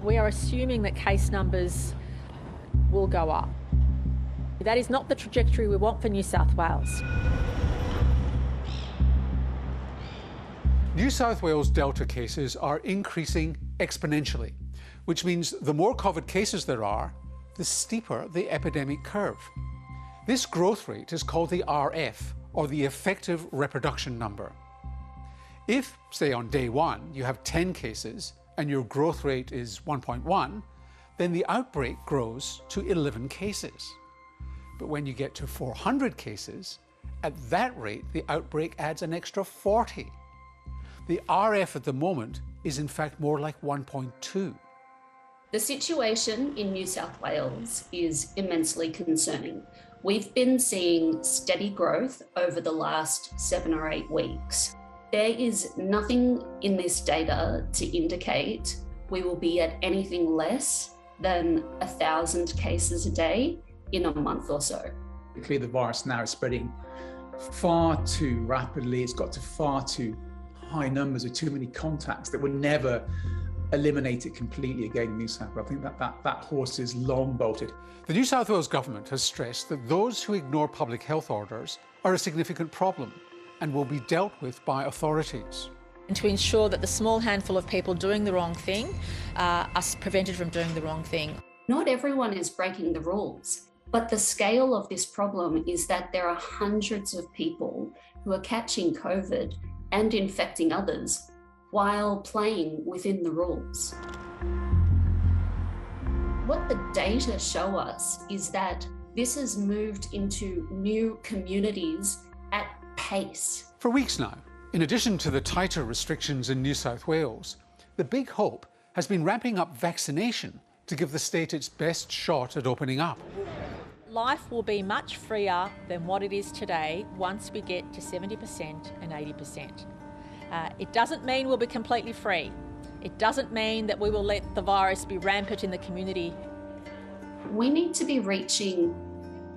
We are assuming that case numbers will go up. That is not the trajectory we want for New South Wales. New South Wales Delta cases are increasing exponentially, which means the more COVID cases there are, the steeper the epidemic curve. This growth rate is called the RF, or the effective reproduction number. If, say on day 1, you have 10 cases and your growth rate is 1.1, then the outbreak grows to 11 cases. But when you get to 400 cases, at that rate, the outbreak adds an extra 40. The RF at the moment is in fact more like 1.2. The situation in New South Wales is immensely concerning. We've been seeing steady growth over the last 7 or 8 weeks. There is nothing in this data to indicate we will be at anything less than 1,000 cases a day in a month or so. Clearly the virus now is spreading far too rapidly. It's got to far too high numbers with too many contacts that would never eliminate it completely again in New South Wales. I think that horse is long bolted. The New South Wales Government has stressed that those who ignore public health orders are a significant problem and will be dealt with by authorities. And to ensure that the small handful of people doing the wrong thing are prevented from doing the wrong thing. Not everyone is breaking the rules, but the scale of this problem is that there are hundreds of people who are catching COVID and infecting others while playing within the rules. What the data show us is that this has moved into new communities at pace. For weeks now, in addition to the tighter restrictions in New South Wales, the big hope has been ramping up vaccination to give the state its best shot at opening up. Life will be much freer than what it is today once we get to 70% and 80%. It doesn't mean we'll be completely free. It doesn't mean that we will let the virus be rampant in the community. We need to be reaching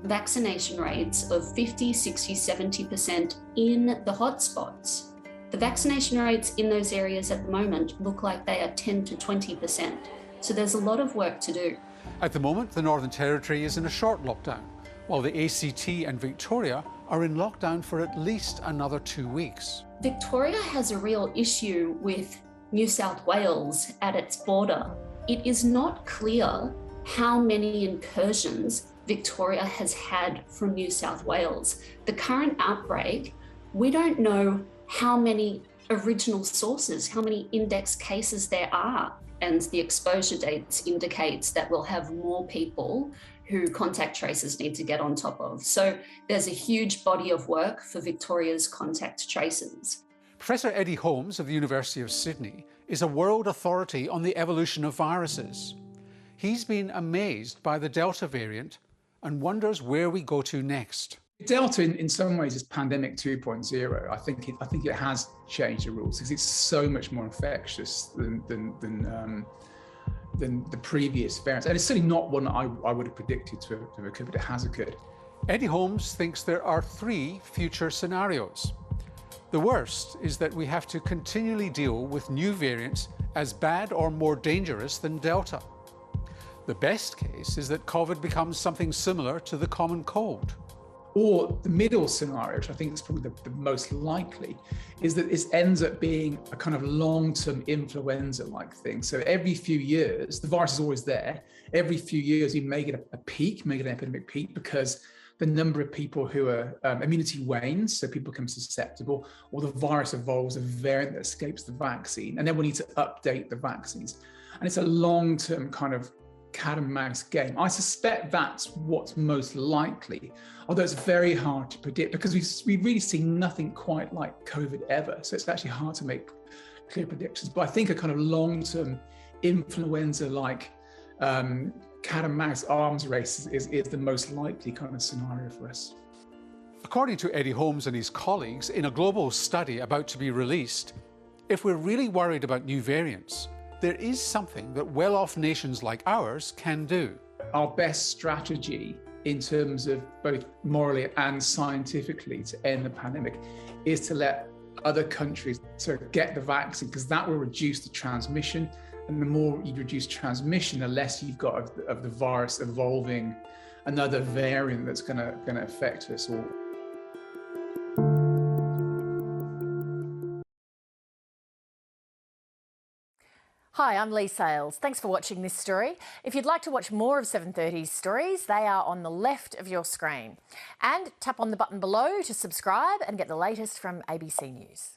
vaccination rates of 50, 60, 70% in the hotspots. The vaccination rates in those areas at the moment look like they are 10 to 20%. So there's a lot of work to do. At the moment, the Northern Territory is in a short lockdown, while the ACT and Victoria are in lockdown for at least another 2 weeks. Victoria has a real issue with New South Wales at its border. It is not clear how many incursions Victoria has had from New South Wales. The current outbreak, we don't know how many original sources, how many index cases there are. And the exposure dates indicates that we'll have more people who contact tracers need to get on top of. So there's a huge body of work for Victoria's contact tracers. Professor Eddie Holmes of the University of Sydney is a world authority on the evolution of viruses. He's been amazed by the Delta variant and wonders where we go to next. Delta, in some ways, is pandemic 2.0. I think it has changed the rules because it's so much more infectious than the previous variants, and it's certainly not one I would have predicted to have occurred, but it has occurred. Eddie Holmes thinks there are 3 future scenarios. The worst is that we have to continually deal with new variants as bad or more dangerous than Delta. The best case is that COVID becomes something similar to the common cold. Or the middle scenario, which I think is probably the most likely, is that it ends up being a kind of long-term influenza-like thing. So every few years, the virus is always there. Every few years, you may get a peak, make an epidemic peak, because the number of people who are immunity wanes, so people become susceptible, or the virus evolves a variant that escapes the vaccine, and then we need to update the vaccines. And it's a long-term kind of cat and mouse game. I suspect that's what's most likely, although it's very hard to predict because we've really seen nothing quite like COVID ever. So it's actually hard to make clear predictions. But I think a kind of long-term influenza-like cat and mouse arms race is the most likely kind of scenario for us. According to Eddie Holmes and his colleagues, in a global study about to be released, if we're really worried about new variants, there is something that well-off nations like ours can do. Our best strategy in terms of both morally and scientifically to end the pandemic is to let other countries to get the vaccine, because that will reduce the transmission. And the more you reduce transmission, the less you've got of the virus evolving another variant that's going to affect us all. Hi, I'm Lee Sales. Thanks for watching this story. If you'd like to watch more of 730's stories, they are on the left of your screen. And tap on the button below to subscribe and get the latest from ABC News.